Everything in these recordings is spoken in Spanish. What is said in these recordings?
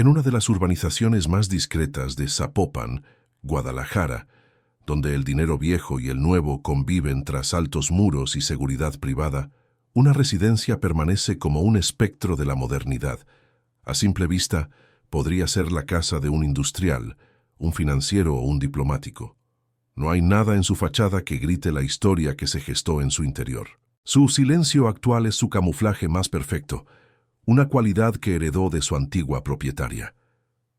En una de las urbanizaciones más discretas de Zapopan, Guadalajara, donde el dinero viejo y el nuevo conviven tras altos muros y seguridad privada, una residencia permanece como un espectro de la modernidad. A simple vista, podría ser la casa de un industrial, un financiero o un diplomático. No hay nada en su fachada que grite la historia que se gestó en su interior. Su silencio actual es su camuflaje más perfecto, una cualidad que heredó de su antigua propietaria.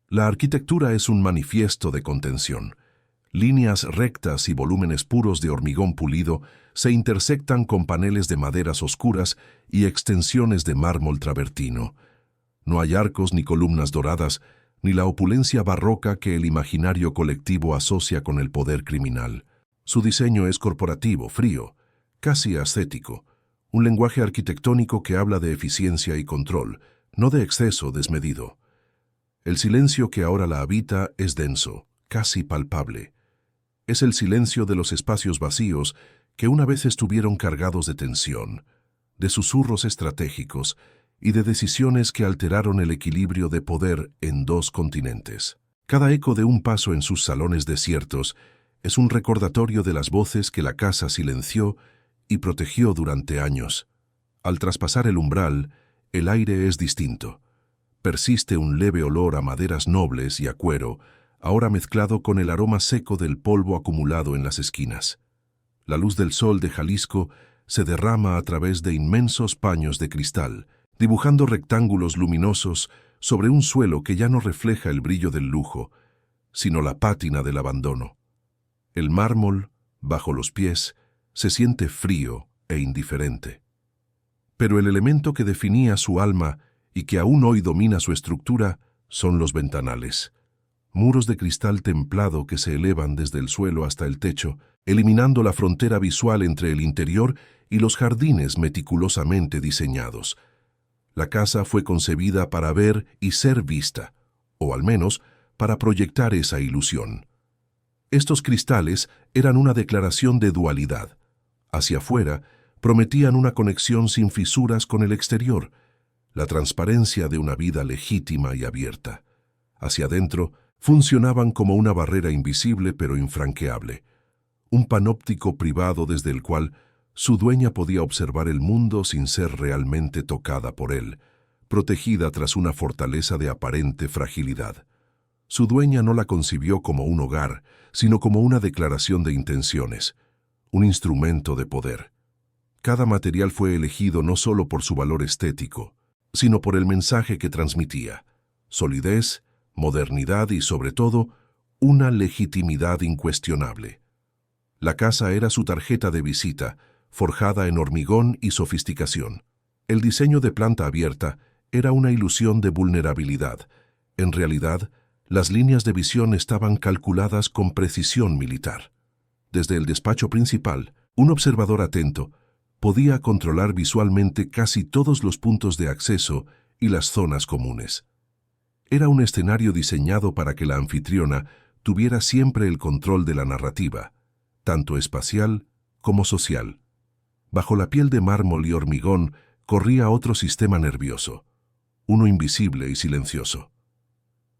La arquitectura es un manifiesto de contención. Líneas rectas y volúmenes puros de hormigón pulido se intersectan con paneles de maderas oscuras y extensiones de mármol travertino. No hay arcos ni columnas doradas, ni la opulencia barroca que el imaginario colectivo asocia con el poder criminal. Su diseño es corporativo, frío, casi ascético, un lenguaje arquitectónico que habla de eficiencia y control, no de exceso desmedido. El silencio que ahora la habita es denso, casi palpable. Es el silencio de los espacios vacíos que una vez estuvieron cargados de tensión, de susurros estratégicos y de decisiones que alteraron el equilibrio de poder en dos continentes. Cada eco de un paso en sus salones desiertos es un recordatorio de las voces que la casa silenció y protegió durante años. Al traspasar el umbral, el aire es distinto. Persiste un leve olor a maderas nobles y a cuero, ahora mezclado con el aroma seco del polvo acumulado en las esquinas. La luz del sol de Jalisco se derrama a través de inmensos paños de cristal, dibujando rectángulos luminosos sobre un suelo que ya no refleja el brillo del lujo, sino la pátina del abandono. El mármol, bajo los pies, se siente frío e indiferente. Pero el elemento que definía su alma y que aún hoy domina su estructura son los ventanales. Muros de cristal templado que se elevan desde el suelo hasta el techo, eliminando la frontera visual entre el interior y los jardines meticulosamente diseñados. La casa fue concebida para ver y ser vista, o al menos para proyectar esa ilusión. Estos cristales eran una declaración de dualidad. Hacia afuera, prometían una conexión sin fisuras con el exterior, la transparencia de una vida legítima y abierta. Hacia adentro, funcionaban como una barrera invisible pero infranqueable, un panóptico privado desde el cual su dueña podía observar el mundo sin ser realmente tocada por él, protegida tras una fortaleza de aparente fragilidad. Su dueña no la concibió como un hogar, sino como una declaración de intenciones, un instrumento de poder. Cada material fue elegido no solo por su valor estético, sino por el mensaje que transmitía: solidez, modernidad y, sobre todo, una legitimidad incuestionable. La casa era su tarjeta de visita, forjada en hormigón y sofisticación. El diseño de planta abierta era una ilusión de vulnerabilidad. En realidad, las líneas de visión estaban calculadas con precisión militar. Desde el despacho principal, un observador atento podía controlar visualmente casi todos los puntos de acceso y las zonas comunes. Era un escenario diseñado para que la anfitriona tuviera siempre el control de la narrativa, tanto espacial como social. Bajo la piel de mármol y hormigón corría otro sistema nervioso, uno invisible y silencioso.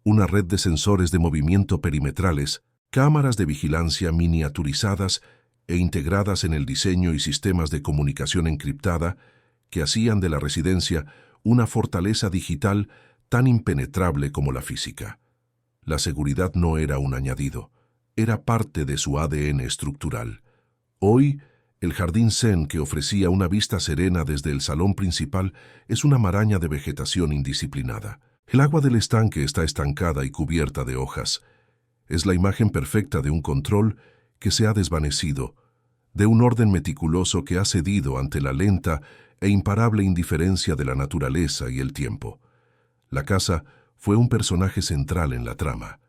Una red de sensores de movimiento perimetrales, cámaras de vigilancia miniaturizadas e integradas en el diseño y sistemas de comunicación encriptada que hacían de la residencia una fortaleza digital tan impenetrable como la física. La seguridad no era un añadido, era parte de su ADN estructural. Hoy, el jardín zen que ofrecía una vista serena desde el salón principal es una maraña de vegetación indisciplinada. El agua del estanque está estancada y cubierta de hojas. Es la imagen perfecta de un control que se ha desvanecido, de un orden meticuloso que ha cedido ante la lenta e imparable indiferencia de la naturaleza y el tiempo. La casa fue un personaje central en la trama,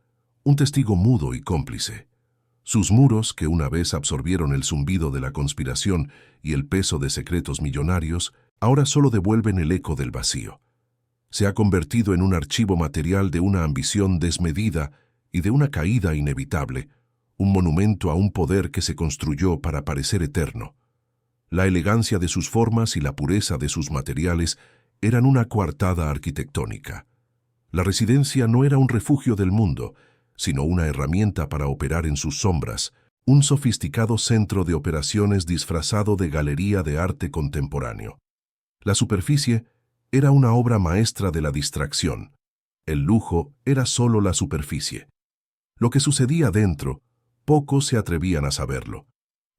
un testigo mudo y cómplice. Sus muros, que una vez absorbieron el zumbido de la conspiración y el peso de secretos millonarios, ahora solo devuelven el eco del vacío. Se ha convertido en un archivo material de una ambición desmedida y de una caída inevitable, un monumento a un poder que se construyó para parecer eterno. La elegancia de sus formas y la pureza de sus materiales eran una coartada arquitectónica. La residencia no era un refugio del mundo, sino una herramienta para operar en sus sombras, un sofisticado centro de operaciones disfrazado de galería de arte contemporáneo. La superficie era una obra maestra de la distracción. El lujo era solo la superficie. Lo que sucedía dentro, pocos se atrevían a saberlo.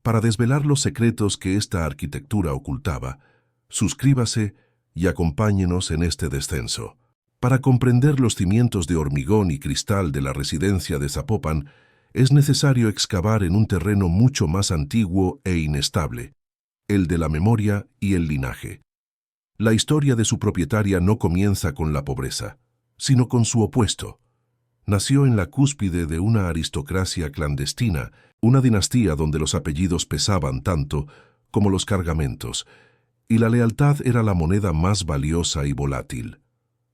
Para desvelar los secretos que esta arquitectura ocultaba, suscríbase y acompáñenos en este descenso. Para comprender los cimientos de hormigón y cristal de la residencia de Zapopan, es necesario excavar en un terreno mucho más antiguo e inestable, el de la memoria y el linaje. La historia de su propietaria no comienza con la pobreza, sino con su opuesto. Nació en la cúspide de una aristocracia clandestina, una dinastía donde los apellidos pesaban tanto como los cargamentos, y la lealtad era la moneda más valiosa y volátil.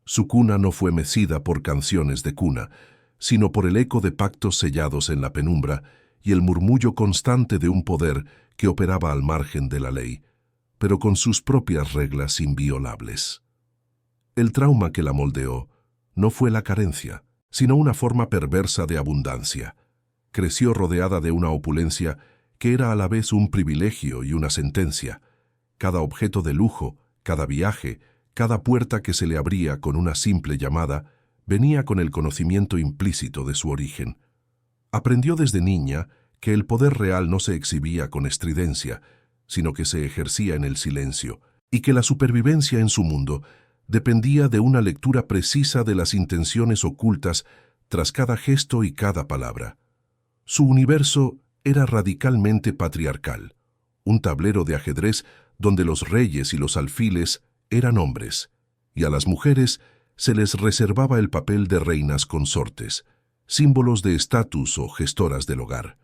Su cuna no fue mecida por canciones de cuna, sino por el eco de pactos sellados en la penumbra y el murmullo constante de un poder que operaba al margen de la ley, pero con sus propias reglas inviolables. El trauma que la moldeó no fue la carencia, sino una forma perversa de abundancia. Creció rodeada de una opulencia que era a la vez un privilegio y una sentencia. Cada objeto de lujo, cada viaje, cada puerta que se le abría con una simple llamada, venía con el conocimiento implícito de su origen. Aprendió desde niña que el poder real no se exhibía con estridencia, sino que se ejercía en el silencio, y que la supervivencia en su mundo dependía de una lectura precisa de las intenciones ocultas tras cada gesto y cada palabra. Su universo era radicalmente patriarcal, un tablero de ajedrez donde los reyes y los alfiles eran hombres, y a las mujeres se les reservaba el papel de reinas consortes, símbolos de estatus o gestoras del hogar.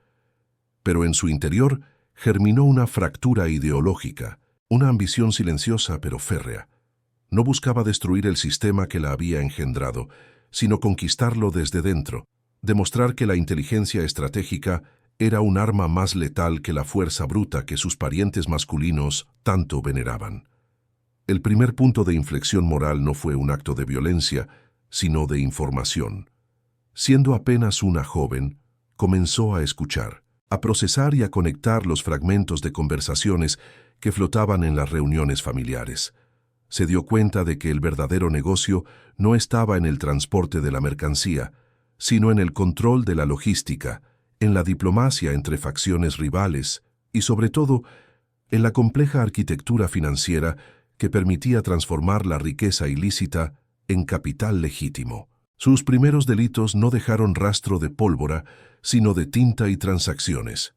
Pero en su interior germinó una fractura ideológica, una ambición silenciosa pero férrea. No buscaba destruir el sistema que la había engendrado, sino conquistarlo desde dentro, demostrar que la inteligencia estratégica era un arma más letal que la fuerza bruta que sus parientes masculinos tanto veneraban. El primer punto de inflexión moral no fue un acto de violencia, sino de información. Siendo apenas una joven, comenzó a escuchar, a procesar y a conectar los fragmentos de conversaciones que flotaban en las reuniones familiares. Se dio cuenta de que el verdadero negocio no estaba en el transporte de la mercancía, sino en el control de la logística, en la diplomacia entre facciones rivales y, sobre todo, en la compleja arquitectura financiera que permitía transformar la riqueza ilícita en capital legítimo. Sus primeros delitos no dejaron rastro de pólvora, sino de tinta y transacciones.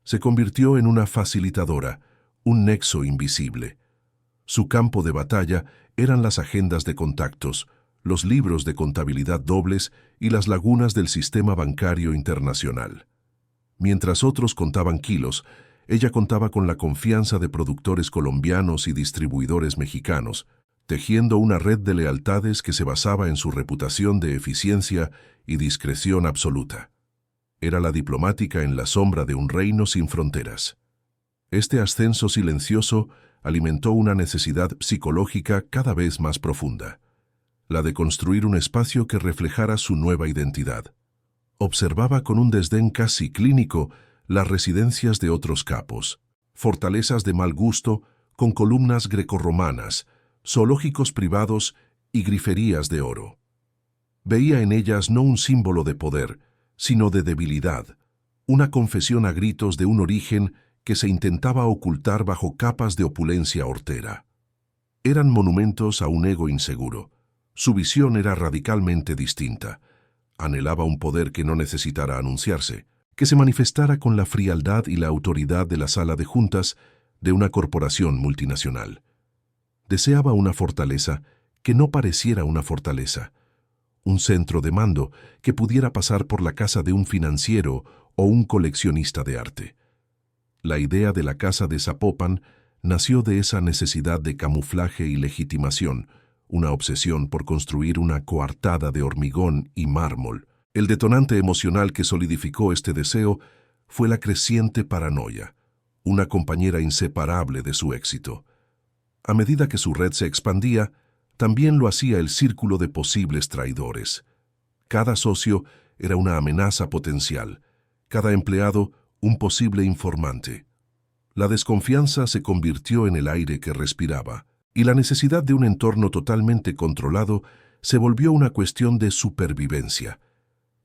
Se convirtió en una facilitadora, un nexo invisible. Su campo de batalla eran las agendas de contactos, los libros de contabilidad dobles y las lagunas del sistema bancario internacional. Mientras otros contaban kilos, ella contaba con la confianza de productores colombianos y distribuidores mexicanos, tejiendo una red de lealtades que se basaba en su reputación de eficiencia y discreción absoluta. Era la diplomática en la sombra de un reino sin fronteras. Este ascenso silencioso alimentó una necesidad psicológica cada vez más profunda, la de construir un espacio que reflejara su nueva identidad. Observaba con un desdén casi clínico las residencias de otros capos, fortalezas de mal gusto con columnas grecorromanas, zoológicos privados y griferías de oro. Veía en ellas no un símbolo de poder, sino de debilidad, una confesión a gritos de un origen que se intentaba ocultar bajo capas de opulencia hortera. Eran monumentos a un ego inseguro. Su visión era radicalmente distinta. Anhelaba un poder que no necesitara anunciarse, que se manifestara con la frialdad y la autoridad de la sala de juntas de una corporación multinacional. Deseaba una fortaleza que no pareciera una fortaleza, un centro de mando que pudiera pasar por la casa de un financiero o un coleccionista de arte. La idea de la casa de Zapopan nació de esa necesidad de camuflaje y legitimación, una obsesión por construir una coartada de hormigón y mármol. El detonante emocional que solidificó este deseo fue la creciente paranoia, una compañera inseparable de su éxito. A medida que su red se expandía, también lo hacía el círculo de posibles traidores. Cada socio era una amenaza potencial, cada empleado un posible informante. La desconfianza se convirtió en el aire que respiraba, y la necesidad de un entorno totalmente controlado se volvió una cuestión de supervivencia.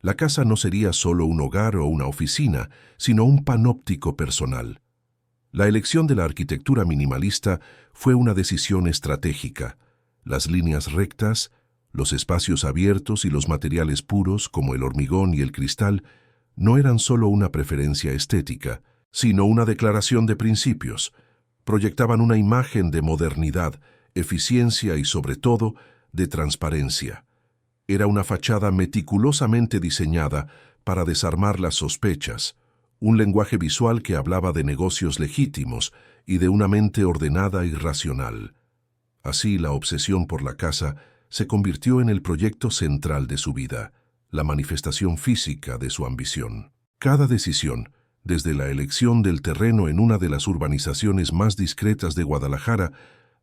La casa no sería solo un hogar o una oficina, sino un panóptico personal. La elección de la arquitectura minimalista fue una decisión estratégica. Las líneas rectas, los espacios abiertos y los materiales puros, como el hormigón y el cristal, no eran solo una preferencia estética, sino una declaración de principios. Proyectaban una imagen de modernidad, eficiencia y, sobre todo, de transparencia. Era una fachada meticulosamente diseñada para desarmar las sospechas, un lenguaje visual que hablaba de negocios legítimos y de una mente ordenada y racional. Así, la obsesión por la casa se convirtió en el proyecto central de su vida, la manifestación física de su ambición. Cada decisión, desde la elección del terreno en una de las urbanizaciones más discretas de Guadalajara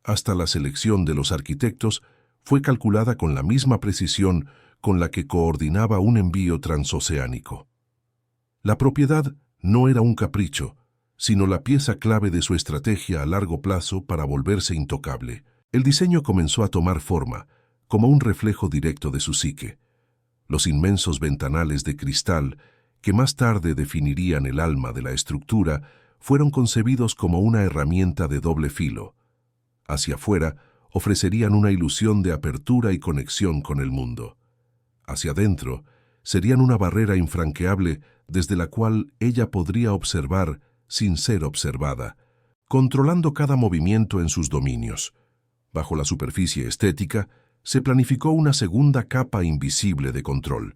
hasta la selección de los arquitectos, fue calculada con la misma precisión con la que coordinaba un envío transoceánico. La propiedad no era un capricho, sino la pieza clave de su estrategia a largo plazo para volverse intocable. El diseño comenzó a tomar forma, como un reflejo directo de su psique. Los inmensos ventanales de cristal, que más tarde definirían el alma de la estructura, fueron concebidos como una herramienta de doble filo. Hacia afuera, ofrecerían una ilusión de apertura y conexión con el mundo. Hacia adentro, serían una barrera infranqueable desde la cual ella podría observar sin ser observada, controlando cada movimiento en sus dominios. Bajo la superficie estética, se planificó una segunda capa invisible de control,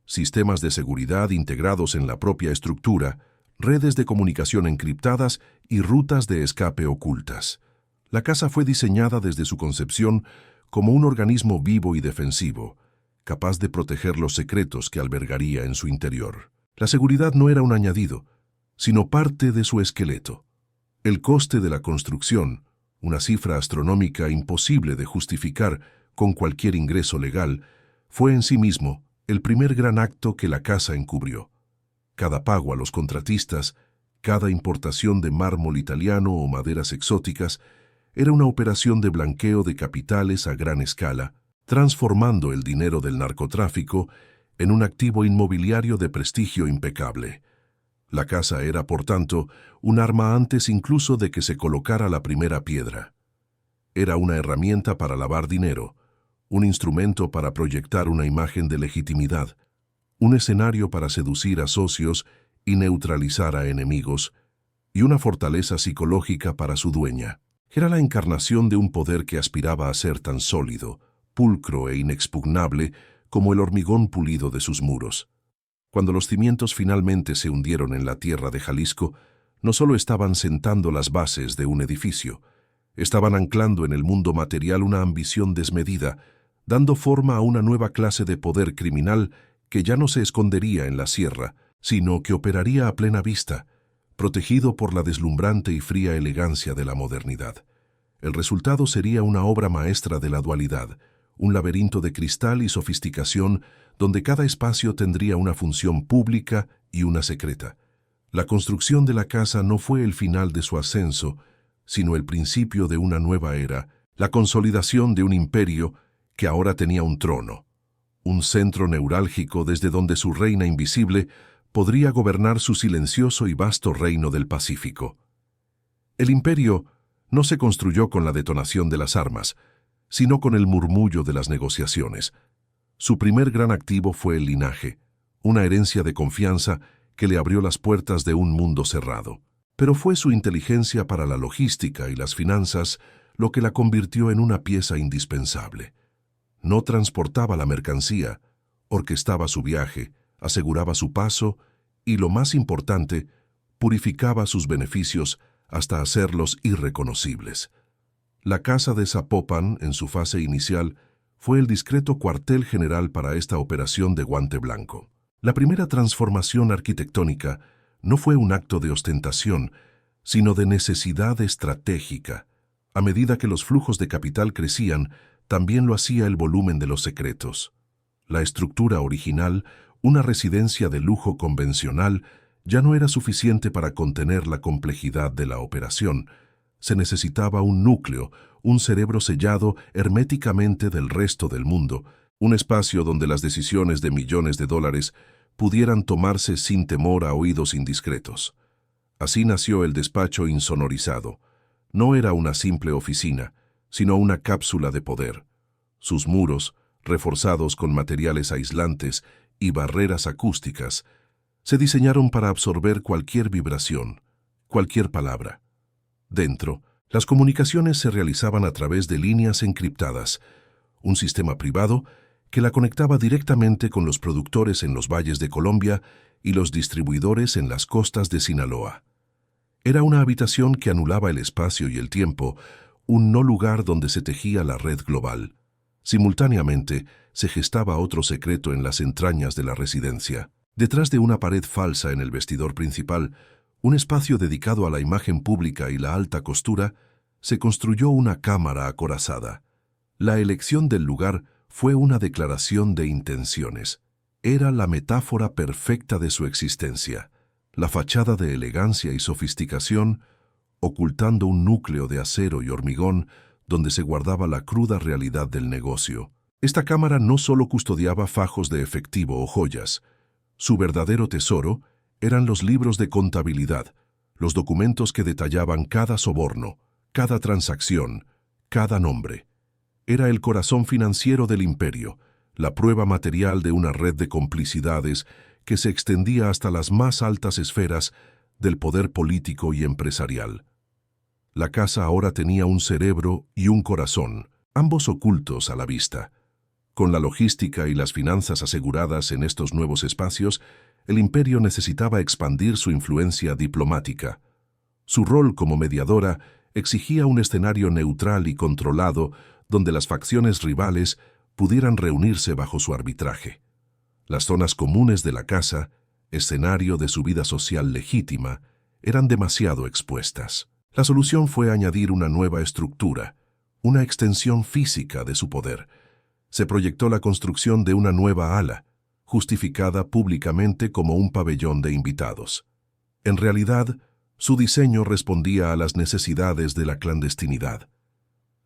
sistemas de seguridad integrados en la propia estructura, redes de comunicación encriptadas y rutas de escape ocultas. La casa fue diseñada desde su concepción como un organismo vivo y defensivo, capaz de proteger los secretos que albergaría en su interior. La seguridad no era un añadido, sino parte de su esqueleto. El coste de la construcción, una cifra astronómica imposible de justificar con cualquier ingreso legal, fue en sí mismo el primer gran acto que la casa encubrió. Cada pago a los contratistas, cada importación de mármol italiano o maderas exóticas, era una operación de blanqueo de capitales a gran escala, transformando el dinero del narcotráfico en un activo inmobiliario de prestigio impecable. La casa era, por tanto, un arma antes incluso de que se colocara la primera piedra. Era una herramienta para lavar dinero, un instrumento para proyectar una imagen de legitimidad, un escenario para seducir a socios y neutralizar a enemigos, y una fortaleza psicológica para su dueña. Era la encarnación de un poder que aspiraba a ser tan sólido, pulcro e inexpugnable como el hormigón pulido de sus muros. Cuando los cimientos finalmente se hundieron en la tierra de Jalisco, no solo estaban sentando las bases de un edificio, estaban anclando en el mundo material una ambición desmedida, dando forma a una nueva clase de poder criminal que ya no se escondería en la sierra, sino que operaría a plena vista, protegido por la deslumbrante y fría elegancia de la modernidad. El resultado sería una obra maestra de la dualidad, un laberinto de cristal y sofisticación donde cada espacio tendría una función pública y una secreta. La construcción de la casa no fue el final de su ascenso, sino el principio de una nueva era, la consolidación de un imperio que ahora tenía un trono, un centro neurálgico desde donde su reina invisible podría gobernar su silencioso y vasto reino del Pacífico. El imperio no se construyó con la detonación de las armas, sino con el murmullo de las negociaciones. Su primer gran activo fue el linaje, una herencia de confianza que le abrió las puertas de un mundo cerrado. Pero fue su inteligencia para la logística y las finanzas lo que la convirtió en una pieza indispensable. No transportaba la mercancía, orquestaba su viaje, aseguraba su paso y, lo más importante, purificaba sus beneficios hasta hacerlos irreconocibles. La casa de Zapopan, en su fase inicial, fue el discreto cuartel general para esta operación de guante blanco. La primera transformación arquitectónica no fue un acto de ostentación, sino de necesidad estratégica. A medida que los flujos de capital crecían, también lo hacía el volumen de los secretos. La estructura original, una residencia de lujo convencional, ya no era suficiente para contener la complejidad de la operación. Se necesitaba un núcleo, un cerebro sellado herméticamente del resto del mundo, un espacio donde las decisiones de millones de dólares pudieran tomarse sin temor a oídos indiscretos. Así nació el despacho insonorizado. No era una simple oficina, sino una cápsula de poder. Sus muros, reforzados con materiales aislantes y barreras acústicas, se diseñaron para absorber cualquier vibración, cualquier palabra. Dentro, las comunicaciones se realizaban a través de líneas encriptadas, un sistema privado que la conectaba directamente con los productores en los valles de Colombia y los distribuidores en las costas de Sinaloa. Era una habitación que anulaba el espacio y el tiempo, un no lugar donde se tejía la red global. Simultáneamente, se gestaba otro secreto en las entrañas de la residencia. Detrás de una pared falsa en el vestidor principal, un espacio dedicado a la imagen pública y la alta costura, se construyó una cámara acorazada. La elección del lugar fue una declaración de intenciones. Era la metáfora perfecta de su existencia, la fachada de elegancia y sofisticación, ocultando un núcleo de acero y hormigón donde se guardaba la cruda realidad del negocio. Esta cámara no solo custodiaba fajos de efectivo o joyas. Su verdadero tesoro eran los libros de contabilidad, los documentos que detallaban cada soborno, cada transacción, cada nombre. Era el corazón financiero del imperio, la prueba material de una red de complicidades que se extendía hasta las más altas esferas del poder político y empresarial. La casa ahora tenía un cerebro y un corazón, ambos ocultos a la vista. Con la logística y las finanzas aseguradas en estos nuevos espacios, el imperio necesitaba expandir su influencia diplomática. Su rol como mediadora exigía un escenario neutral y controlado donde las facciones rivales pudieran reunirse bajo su arbitraje. Las zonas comunes de la casa, escenario de su vida social legítima, eran demasiado expuestas. La solución fue añadir una nueva estructura, una extensión física de su poder. Se proyectó la construcción de una nueva ala, justificada públicamente como un pabellón de invitados. En realidad, su diseño respondía a las necesidades de la clandestinidad.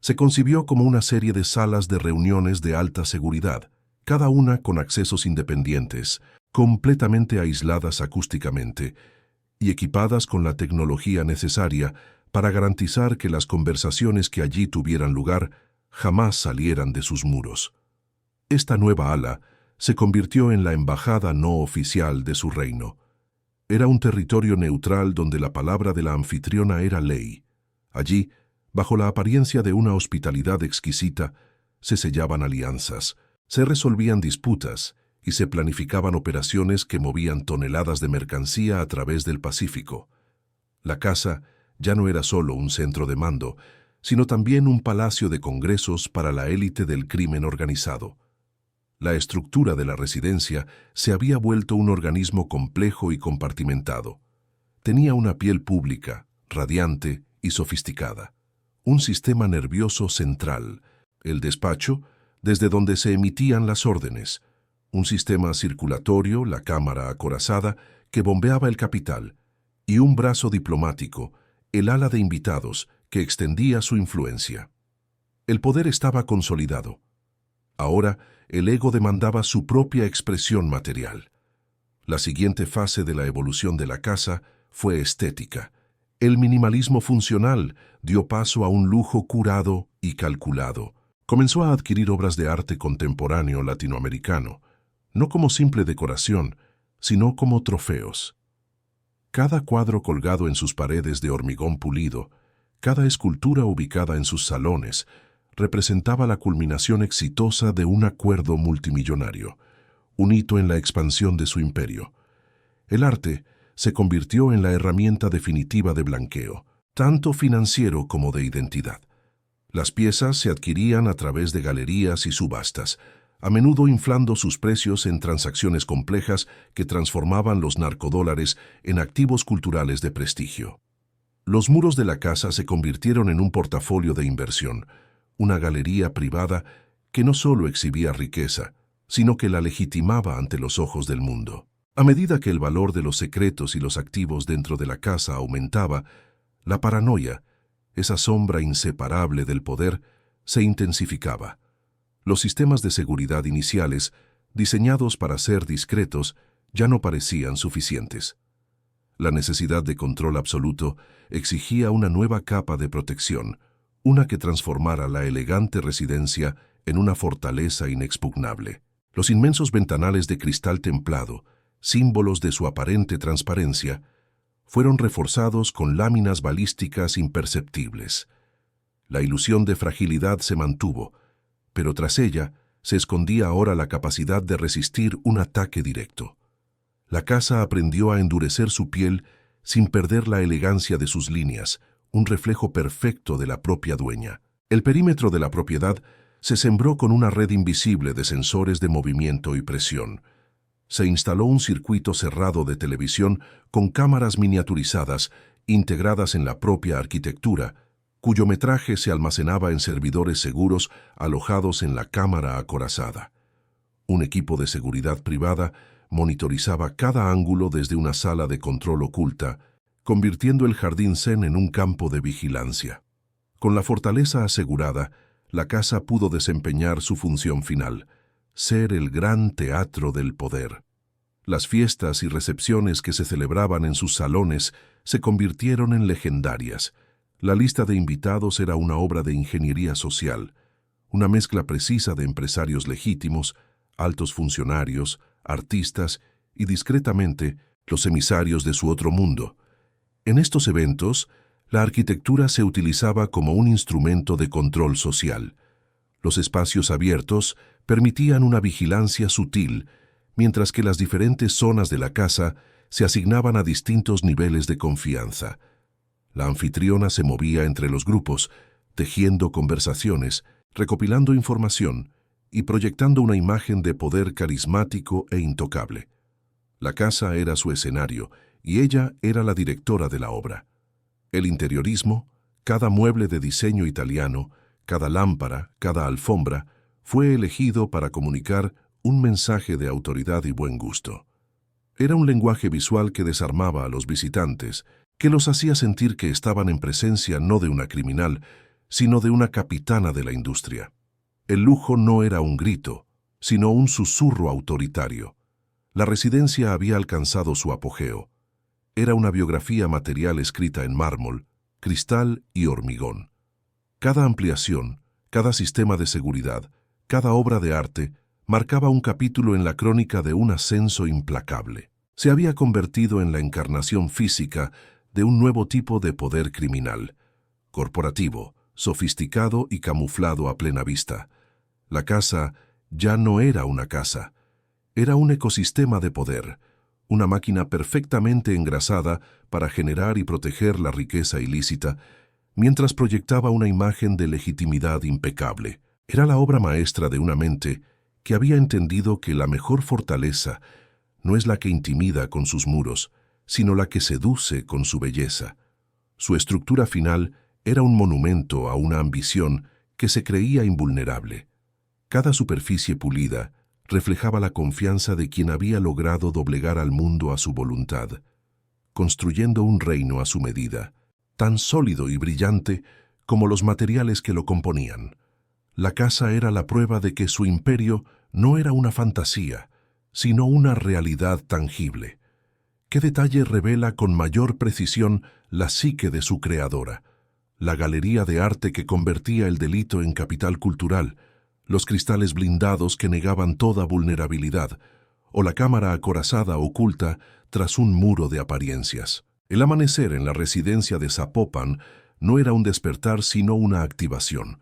Se concibió como una serie de salas de reuniones de alta seguridad, cada una con accesos independientes, completamente aisladas acústicamente y equipadas con la tecnología necesaria para garantizar que las conversaciones que allí tuvieran lugar jamás salieran de sus muros. Esta nueva ala se convirtió en la embajada no oficial de su reino. Era un territorio neutral donde la palabra de la anfitriona era ley. Allí, bajo la apariencia de una hospitalidad exquisita, se sellaban alianzas, se resolvían disputas y se planificaban operaciones que movían toneladas de mercancía a través del Pacífico. La casa ya no era solo un centro de mando, sino también un palacio de congresos para la élite del crimen organizado. La estructura de la residencia se había vuelto un organismo complejo y compartimentado. Tenía una piel pública, radiante y sofisticada. Un sistema nervioso central, el despacho, desde donde se emitían las órdenes. Un sistema circulatorio, la cámara acorazada, que bombeaba el capital. Y un brazo diplomático, el ala de invitados, que extendía su influencia. El poder estaba consolidado. Ahora, el ego demandaba su propia expresión material. La siguiente fase de la evolución de la casa fue estética. El minimalismo funcional dio paso a un lujo curado y calculado. Comenzó a adquirir obras de arte contemporáneo latinoamericano, no como simple decoración, sino como trofeos. Cada cuadro colgado en sus paredes de hormigón pulido, cada escultura ubicada en sus salones, representaba la culminación exitosa de un acuerdo multimillonario, un hito en la expansión de su imperio. El arte se convirtió en la herramienta definitiva de blanqueo, tanto financiero como de identidad. Las piezas se adquirían a través de galerías y subastas, a menudo inflando sus precios en transacciones complejas que transformaban los narcodólares en activos culturales de prestigio. Los muros de la casa se convirtieron en un portafolio de inversión, una galería privada que no solo exhibía riqueza, sino que la legitimaba ante los ojos del mundo. A medida que el valor de los secretos y los activos dentro de la casa aumentaba, la paranoia, esa sombra inseparable del poder, se intensificaba. Los sistemas de seguridad iniciales, diseñados para ser discretos, ya no parecían suficientes. La necesidad de control absoluto exigía una nueva capa de protección, una que transformara la elegante residencia en una fortaleza inexpugnable. Los inmensos ventanales de cristal templado, símbolos de su aparente transparencia, fueron reforzados con láminas balísticas imperceptibles. La ilusión de fragilidad se mantuvo, pero tras ella se escondía ahora la capacidad de resistir un ataque directo. La casa aprendió a endurecer su piel sin perder la elegancia de sus líneas, un reflejo perfecto de la propia dueña. El perímetro de la propiedad se sembró con una red invisible de sensores de movimiento y presión. Se instaló un circuito cerrado de televisión con cámaras miniaturizadas integradas en la propia arquitectura, cuyo metraje se almacenaba en servidores seguros alojados en la cámara acorazada. Un equipo de seguridad privada monitorizaba cada ángulo desde una sala de control oculta, convirtiendo el jardín zen en un campo de vigilancia. Con la fortaleza asegurada, la casa pudo desempeñar su función final, ser el gran teatro del poder. Las fiestas y recepciones que se celebraban en sus salones se convirtieron en legendarias. La lista de invitados era una obra de ingeniería social, una mezcla precisa de empresarios legítimos, altos funcionarios, artistas y, discretamente, los emisarios de su otro mundo. En estos eventos, la arquitectura se utilizaba como un instrumento de control social. Los espacios abiertos permitían una vigilancia sutil, mientras que las diferentes zonas de la casa se asignaban a distintos niveles de confianza. La anfitriona se movía entre los grupos, tejiendo conversaciones, recopilando información y proyectando una imagen de poder carismático e intocable. La casa era su escenario y ella era la directora de la obra. El interiorismo, cada mueble de diseño italiano, cada lámpara, cada alfombra, fue elegido para comunicar un mensaje de autoridad y buen gusto. Era un lenguaje visual que desarmaba a los visitantes, que los hacía sentir que estaban en presencia no de una criminal, sino de una capitana de la industria. El lujo no era un grito, sino un susurro autoritario. La residencia había alcanzado su apogeo. Era una biografía material escrita en mármol, cristal y hormigón. Cada ampliación, cada sistema de seguridad, cada obra de arte, marcaba un capítulo en la crónica de un ascenso implacable. Se había convertido en la encarnación física de un nuevo tipo de poder criminal, corporativo, sofisticado y camuflado a plena vista. La casa ya no era una casa, era un ecosistema de poder, una máquina perfectamente engrasada para generar y proteger la riqueza ilícita, mientras proyectaba una imagen de legitimidad impecable. Era la obra maestra de una mente que había entendido que la mejor fortaleza no es la que intimida con sus muros, sino la que seduce con su belleza. Su estructura final era un monumento a una ambición que se creía invulnerable. Cada superficie pulida reflejaba la confianza de quien había logrado doblegar al mundo a su voluntad, construyendo un reino a su medida, tan sólido y brillante como los materiales que lo componían. La casa era la prueba de que su imperio no era una fantasía, sino una realidad tangible. ¿Qué detalle revela con mayor precisión la psique de su creadora? La galería de arte que convertía el delito en capital cultural, los cristales blindados que negaban toda vulnerabilidad, o la cámara acorazada oculta tras un muro de apariencias. El amanecer en la residencia de Zapopan no era un despertar sino una activación.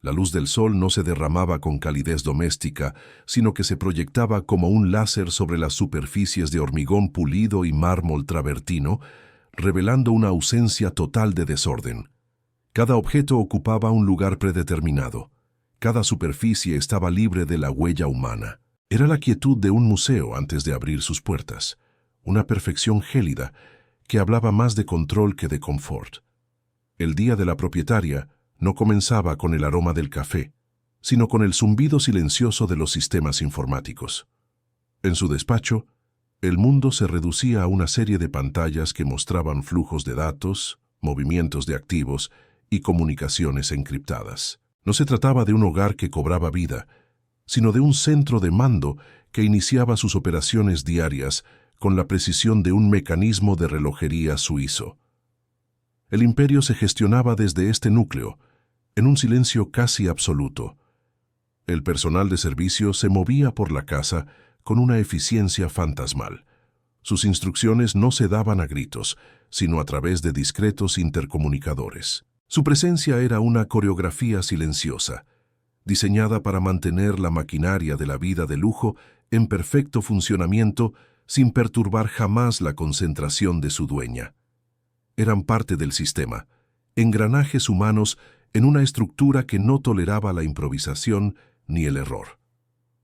La luz del sol no se derramaba con calidez doméstica, sino que se proyectaba como un láser sobre las superficies de hormigón pulido y mármol travertino, revelando una ausencia total de desorden. Cada objeto ocupaba un lugar predeterminado. Cada superficie estaba libre de la huella humana. Era la quietud de un museo antes de abrir sus puertas, una perfección gélida que hablaba más de control que de confort. El día de la propietaria no comenzaba con el aroma del café, sino con el zumbido silencioso de los sistemas informáticos. En su despacho, el mundo se reducía a una serie de pantallas que mostraban flujos de datos, movimientos de activos y comunicaciones encriptadas. No se trataba de un hogar que cobraba vida, sino de un centro de mando que iniciaba sus operaciones diarias con la precisión de un mecanismo de relojería suizo. El imperio se gestionaba desde este núcleo, en un silencio casi absoluto. El personal de servicio se movía por la casa con una eficiencia fantasmal. Sus instrucciones no se daban a gritos, sino a través de discretos intercomunicadores. Su presencia era una coreografía silenciosa, diseñada para mantener la maquinaria de la vida de lujo en perfecto funcionamiento sin perturbar jamás la concentración de su dueña. Eran parte del sistema, engranajes humanos en una estructura que no toleraba la improvisación ni el error.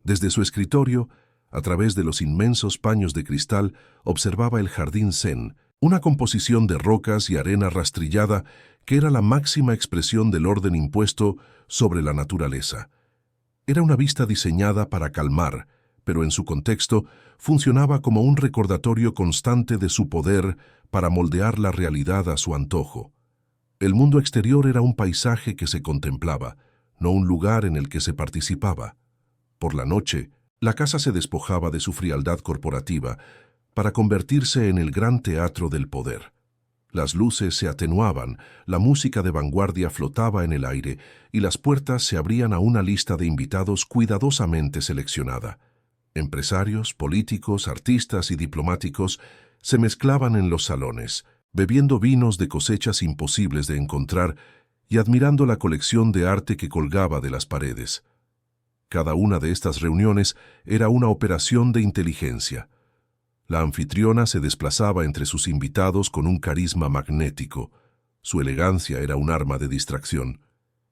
Desde su escritorio, a través de los inmensos paños de cristal, observaba el jardín zen, una composición de rocas y arena rastrillada que era la máxima expresión del orden impuesto sobre la naturaleza. Era una vista diseñada para calmar, pero en su contexto funcionaba como un recordatorio constante de su poder para moldear la realidad a su antojo. El mundo exterior era un paisaje que se contemplaba, no un lugar en el que se participaba. Por la noche, la casa se despojaba de su frialdad corporativa para convertirse en el gran teatro del poder. Las luces se atenuaban, la música de vanguardia flotaba en el aire y las puertas se abrían a una lista de invitados cuidadosamente seleccionada. Empresarios, políticos, artistas y diplomáticos se mezclaban en los salones, bebiendo vinos de cosechas imposibles de encontrar y admirando la colección de arte que colgaba de las paredes. Cada una de estas reuniones era una operación de inteligencia. La anfitriona se desplazaba entre sus invitados con un carisma magnético. Su elegancia era un arma de distracción.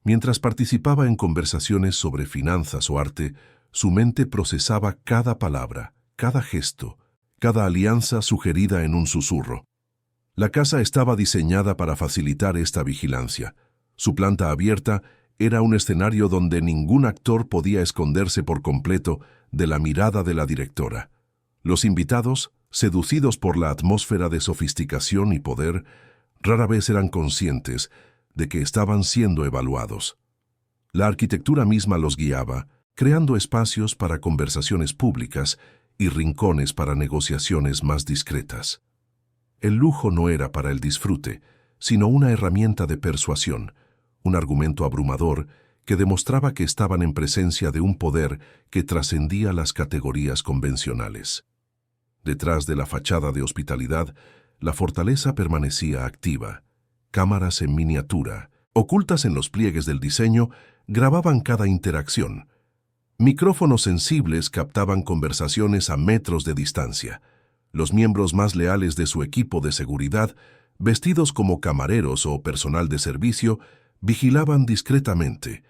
Mientras participaba en conversaciones sobre finanzas o arte, su mente procesaba cada palabra, cada gesto, cada alianza sugerida en un susurro. La casa estaba diseñada para facilitar esta vigilancia. Su planta abierta era un escenario donde ningún actor podía esconderse por completo de la mirada de la directora. Los invitados, seducidos por la atmósfera de sofisticación y poder, rara vez eran conscientes de que estaban siendo evaluados. La arquitectura misma los guiaba, creando espacios para conversaciones públicas y rincones para negociaciones más discretas. El lujo no era para el disfrute, sino una herramienta de persuasión, un argumento abrumador que demostraba que estaban en presencia de un poder que trascendía las categorías convencionales. Detrás de la fachada de hospitalidad, la fortaleza permanecía activa. Cámaras en miniatura, ocultas en los pliegues del diseño, grababan cada interacción. Micrófonos sensibles captaban conversaciones a metros de distancia. Los miembros más leales de su equipo de seguridad, vestidos como camareros o personal de servicio, vigilaban discretamente,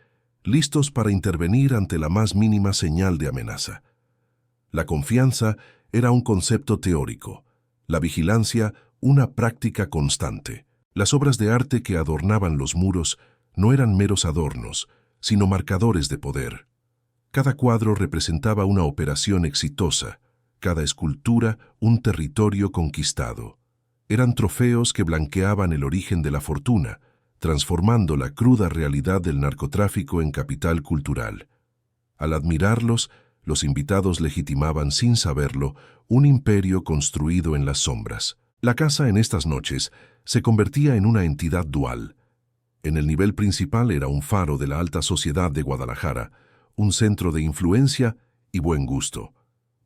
listos para intervenir ante la más mínima señal de amenaza. La confianza era un concepto teórico, la vigilancia una práctica constante. Las obras de arte que adornaban los muros no eran meros adornos, sino marcadores de poder. Cada cuadro representaba una operación exitosa, cada escultura un territorio conquistado. Eran trofeos que blanqueaban el origen de la fortuna, transformando la cruda realidad del narcotráfico en capital cultural. Al admirarlos, los invitados legitimaban sin saberlo un imperio construido en las sombras. La casa en estas noches se convertía en una entidad dual. En el nivel principal era un faro de la alta sociedad de Guadalajara, un centro de influencia y buen gusto.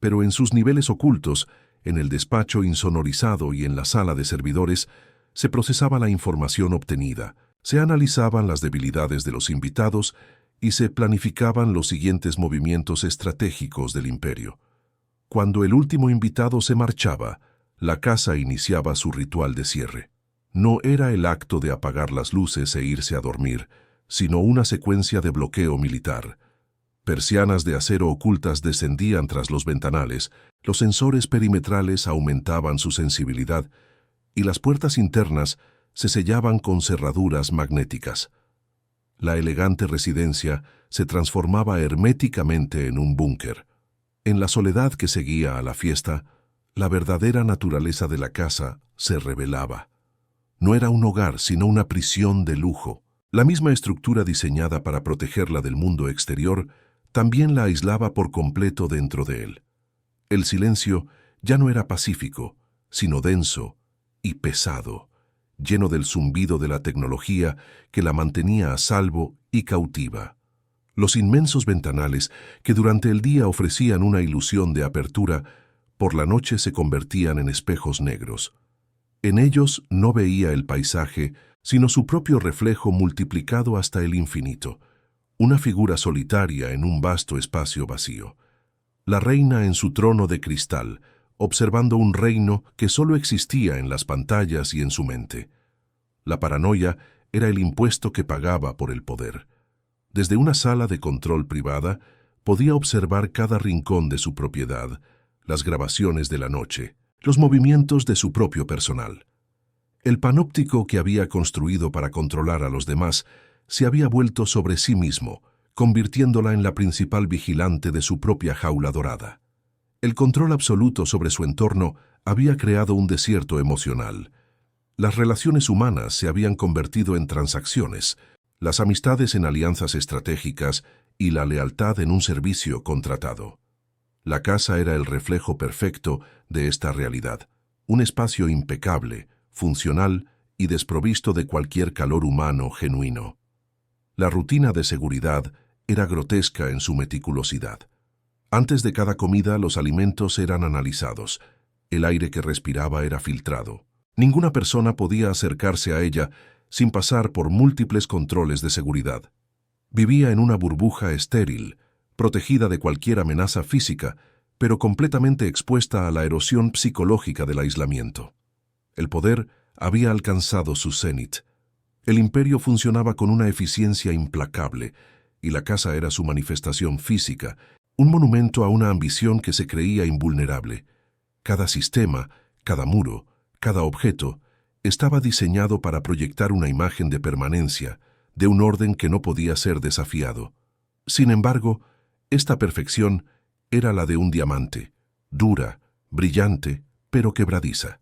Pero en sus niveles ocultos, en el despacho insonorizado y en la sala de servidores, se procesaba la información obtenida, se analizaban las debilidades de los invitados y se planificaban los siguientes movimientos estratégicos del imperio. Cuando el último invitado se marchaba, la casa iniciaba su ritual de cierre. No era el acto de apagar las luces e irse a dormir, sino una secuencia de bloqueo militar. Persianas de acero ocultas descendían tras los ventanales, los sensores perimetrales aumentaban su sensibilidad y las puertas internas se sellaban con cerraduras magnéticas. La elegante residencia se transformaba herméticamente en un búnker. En la soledad que seguía a la fiesta, la verdadera naturaleza de la casa se revelaba. No era un hogar, sino una prisión de lujo. La misma estructura diseñada para protegerla del mundo exterior también la aislaba por completo dentro de él. El silencio ya no era pacífico, sino denso y pesado, lleno del zumbido de la tecnología que la mantenía a salvo y cautiva. Los inmensos ventanales, que durante el día ofrecían una ilusión de apertura, por la noche se convertían en espejos negros. En ellos no veía el paisaje, sino su propio reflejo multiplicado hasta el infinito, una figura solitaria en un vasto espacio vacío. La reina en su trono de cristal, observando un reino que solo existía en las pantallas y en su mente. La paranoia era el impuesto que pagaba por el poder. Desde una sala de control privada, podía observar cada rincón de su propiedad, las grabaciones de la noche, los movimientos de su propio personal. El panóptico que había construido para controlar a los demás se había vuelto sobre sí mismo, convirtiéndola en la principal vigilante de su propia jaula dorada. El control absoluto sobre su entorno había creado un desierto emocional. Las relaciones humanas se habían convertido en transacciones, las amistades en alianzas estratégicas y la lealtad en un servicio contratado. La casa era el reflejo perfecto de esta realidad, un espacio impecable, funcional y desprovisto de cualquier calor humano genuino. La rutina de seguridad era grotesca en su meticulosidad. Antes de cada comida los alimentos eran analizados, el aire que respiraba era filtrado. Ninguna persona podía acercarse a ella sin pasar por múltiples controles de seguridad. Vivía en una burbuja estéril, protegida de cualquier amenaza física, pero completamente expuesta a la erosión psicológica del aislamiento. El poder había alcanzado su cenit. El imperio funcionaba con una eficiencia implacable, y la casa era su manifestación física, un monumento a una ambición que se creía invulnerable. Cada sistema, cada muro, cada objeto, estaba diseñado para proyectar una imagen de permanencia, de un orden que no podía ser desafiado. Sin embargo, esta perfección era la de un diamante, dura, brillante, pero quebradiza.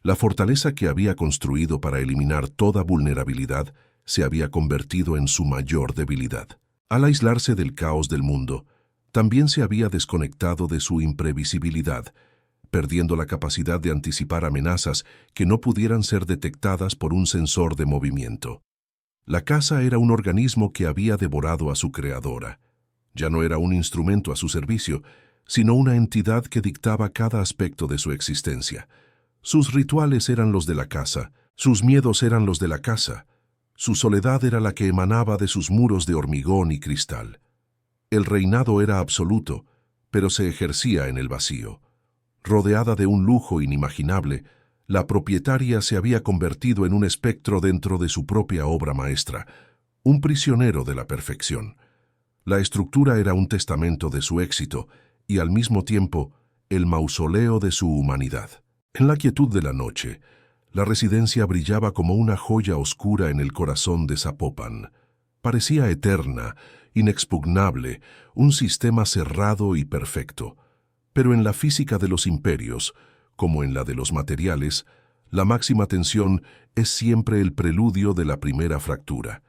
La fortaleza que había construido para eliminar toda vulnerabilidad se había convertido en su mayor debilidad. Al aislarse del caos del mundo, también se había desconectado de su imprevisibilidad, perdiendo la capacidad de anticipar amenazas que no pudieran ser detectadas por un sensor de movimiento. La casa era un organismo que había devorado a su creadora. Ya no era un instrumento a su servicio, sino una entidad que dictaba cada aspecto de su existencia. Sus rituales eran los de la casa, sus miedos eran los de la casa, su soledad era la que emanaba de sus muros de hormigón y cristal. El reinado era absoluto, pero se ejercía en el vacío. Rodeada de un lujo inimaginable, la propietaria se había convertido en un espectro dentro de su propia obra maestra, un prisionero de la perfección. La estructura era un testamento de su éxito y al mismo tiempo el mausoleo de su humanidad. En la quietud de la noche, la residencia brillaba como una joya oscura en el corazón de Zapopan. Parecía eterna, inexpugnable, un sistema cerrado y perfecto. Pero en la física de los imperios, como en la de los materiales, la máxima tensión es siempre el preludio de la primera fractura.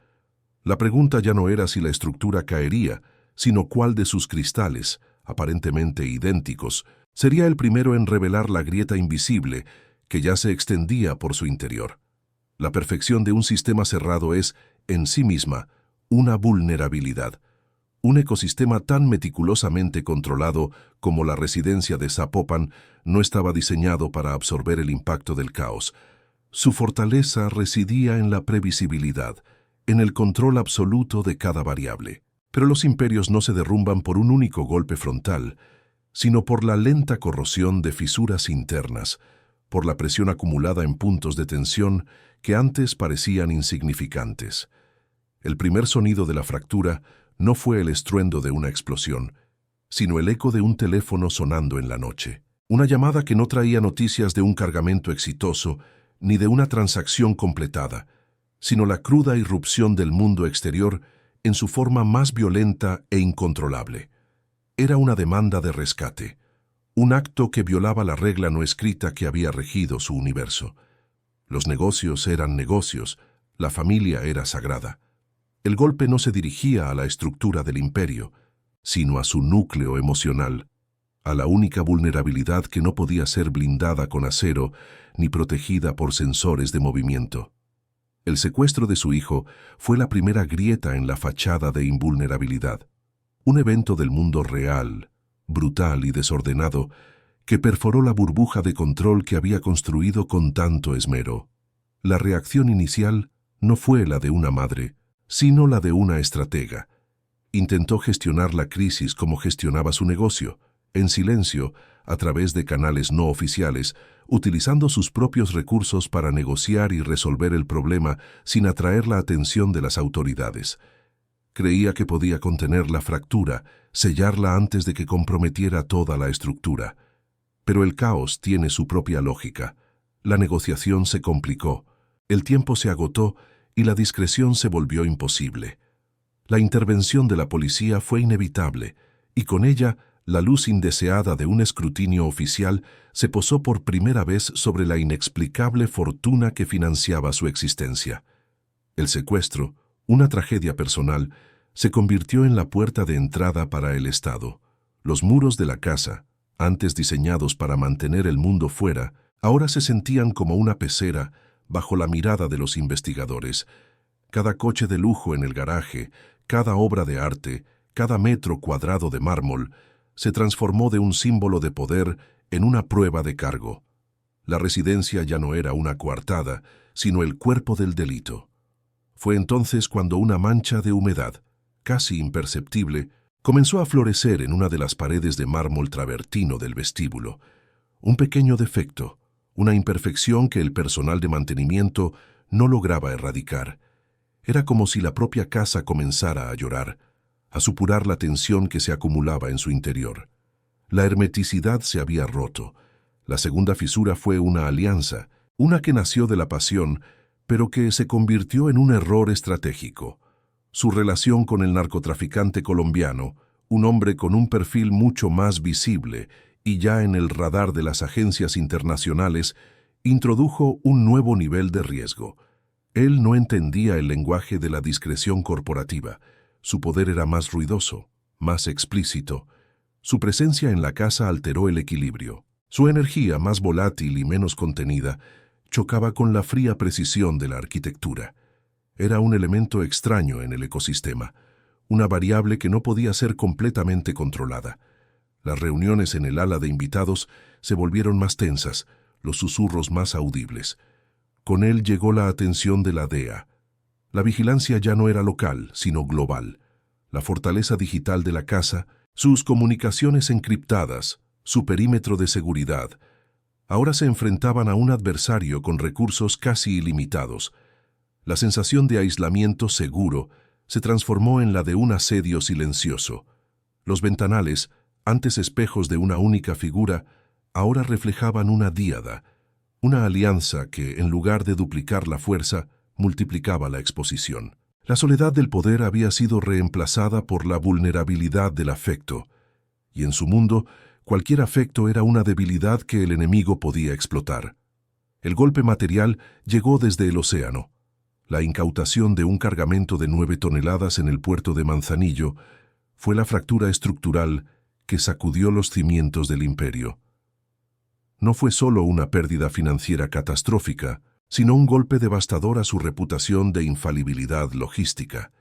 La pregunta ya no era si la estructura caería, sino cuál de sus cristales, aparentemente idénticos, sería el primero en revelar la grieta invisible que ya se extendía por su interior. La perfección de un sistema cerrado es, en sí misma, una vulnerabilidad. Un ecosistema tan meticulosamente controlado como la residencia de Zapopan no estaba diseñado para absorber el impacto del caos. Su fortaleza residía en la previsibilidad, en el control absoluto de cada variable. Pero los imperios no se derrumban por un único golpe frontal, sino por la lenta corrosión de fisuras internas, por la presión acumulada en puntos de tensión que antes parecían insignificantes. El primer sonido de la fractura no fue el estruendo de una explosión, sino el eco de un teléfono sonando en la noche. Una llamada que no traía noticias de un cargamento exitoso ni de una transacción completada, sino la cruda irrupción del mundo exterior en su forma más violenta e incontrolable. Era una demanda de rescate, un acto que violaba la regla no escrita que había regido su universo. Los negocios eran negocios, la familia era sagrada. El golpe no se dirigía a la estructura del imperio, sino a su núcleo emocional, a la única vulnerabilidad que no podía ser blindada con acero ni protegida por sensores de movimiento. El secuestro de su hijo fue la primera grieta en la fachada de invulnerabilidad, un evento del mundo real, brutal y desordenado, que perforó la burbuja de control que había construido con tanto esmero. La reacción inicial no fue la de una madre, sino la de una estratega. Intentó gestionar la crisis como gestionaba su negocio, en silencio, a través de canales no oficiales, utilizando sus propios recursos para negociar y resolver el problema sin atraer la atención de las autoridades. Creía que podía contener la fractura, sellarla antes de que comprometiera toda la estructura. Pero el caos tiene su propia lógica. La negociación se complicó, el tiempo se agotó y la discreción se volvió imposible. La intervención de la policía fue inevitable, y con ella la luz indeseada de un escrutinio oficial se posó por primera vez sobre la inexplicable fortuna que financiaba su existencia. El secuestro, una tragedia personal, se convirtió en la puerta de entrada para el Estado. Los muros de la casa, antes diseñados para mantener el mundo fuera, ahora se sentían como una pecera bajo la mirada de los investigadores. Cada coche de lujo en el garaje, cada obra de arte, cada metro cuadrado de mármol, se transformó de un símbolo de poder en una prueba de cargo. La residencia ya no era una coartada, sino el cuerpo del delito. Fue entonces cuando una mancha de humedad, casi imperceptible, comenzó a florecer en una de las paredes de mármol travertino del vestíbulo. Un pequeño defecto, una imperfección que el personal de mantenimiento no lograba erradicar. Era como si la propia casa comenzara a llorar, a supurar la tensión que se acumulaba en su interior. La hermeticidad se había roto. La segunda fisura fue una alianza, una que nació de la pasión, pero que se convirtió en un error estratégico. Su relación con el narcotraficante colombiano, un hombre con un perfil mucho más visible y ya en el radar de las agencias internacionales, introdujo un nuevo nivel de riesgo. Él no entendía el lenguaje de la discreción corporativa. Su poder era más ruidoso, más explícito. Su presencia en la casa alteró el equilibrio. Su energía, más volátil y menos contenida, chocaba con la fría precisión de la arquitectura. Era un elemento extraño en el ecosistema, una variable que no podía ser completamente controlada. Las reuniones en el ala de invitados se volvieron más tensas, los susurros más audibles. Con él llegó la atención de la DEA. La vigilancia ya no era local, sino global. La fortaleza digital de la casa, sus comunicaciones encriptadas, su perímetro de seguridad, ahora se enfrentaban a un adversario con recursos casi ilimitados. La sensación de aislamiento seguro se transformó en la de un asedio silencioso. Los ventanales, antes espejos de una única figura, ahora reflejaban una díada, una alianza que, en lugar de duplicar la fuerza, multiplicaba la exposición. La soledad del poder había sido reemplazada por la vulnerabilidad del afecto, y en su mundo, cualquier afecto era una debilidad que el enemigo podía explotar. El golpe material llegó desde el océano. La incautación de un cargamento de 9 toneladas en el puerto de Manzanillo fue la fractura estructural que sacudió los cimientos del imperio. No fue solo una pérdida financiera catastrófica, sino un golpe devastador a su reputación de infalibilidad logística.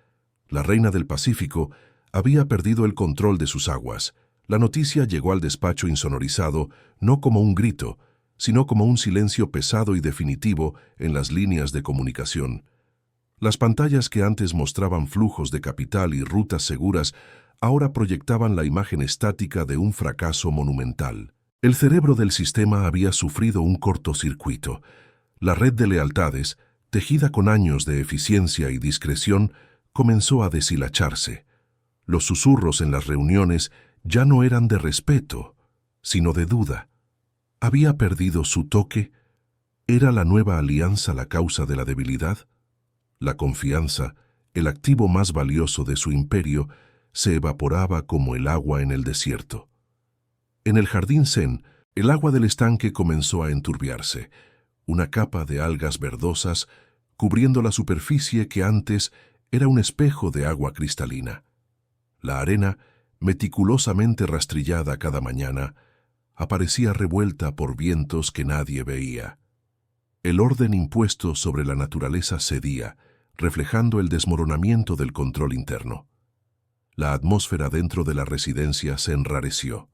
La reina del Pacífico había perdido el control de sus aguas. La noticia llegó al despacho insonorizado no como un grito, sino como un silencio pesado y definitivo en las líneas de comunicación. Las pantallas que antes mostraban flujos de capital y rutas seguras ahora proyectaban la imagen estática de un fracaso monumental. El cerebro del sistema había sufrido un cortocircuito. La red de lealtades, tejida con años de eficiencia y discreción, comenzó a deshilacharse. Los susurros en las reuniones ya no eran de respeto, sino de duda. ¿Había perdido su toque? ¿Era la nueva alianza la causa de la debilidad? La confianza, el activo más valioso de su imperio, se evaporaba como el agua en el desierto. En el jardín Zen, el agua del estanque comenzó a enturbiarse, una capa de algas verdosas cubriendo la superficie que antes era un espejo de agua cristalina. La arena, meticulosamente rastrillada cada mañana, aparecía revuelta por vientos que nadie veía. El orden impuesto sobre la naturaleza cedía, reflejando el desmoronamiento del control interno. La atmósfera dentro de la residencia se enrareció.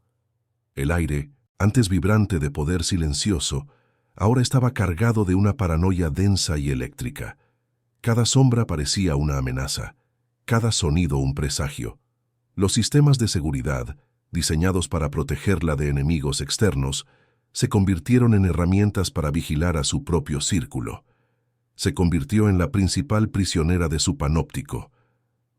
El aire, antes vibrante de poder silencioso, ahora estaba cargado de una paranoia densa y eléctrica. Cada sombra parecía una amenaza, cada sonido un presagio. Los sistemas de seguridad, diseñados para protegerla de enemigos externos, se convirtieron en herramientas para vigilar a su propio círculo. Se convirtió en la principal prisionera de su panóptico.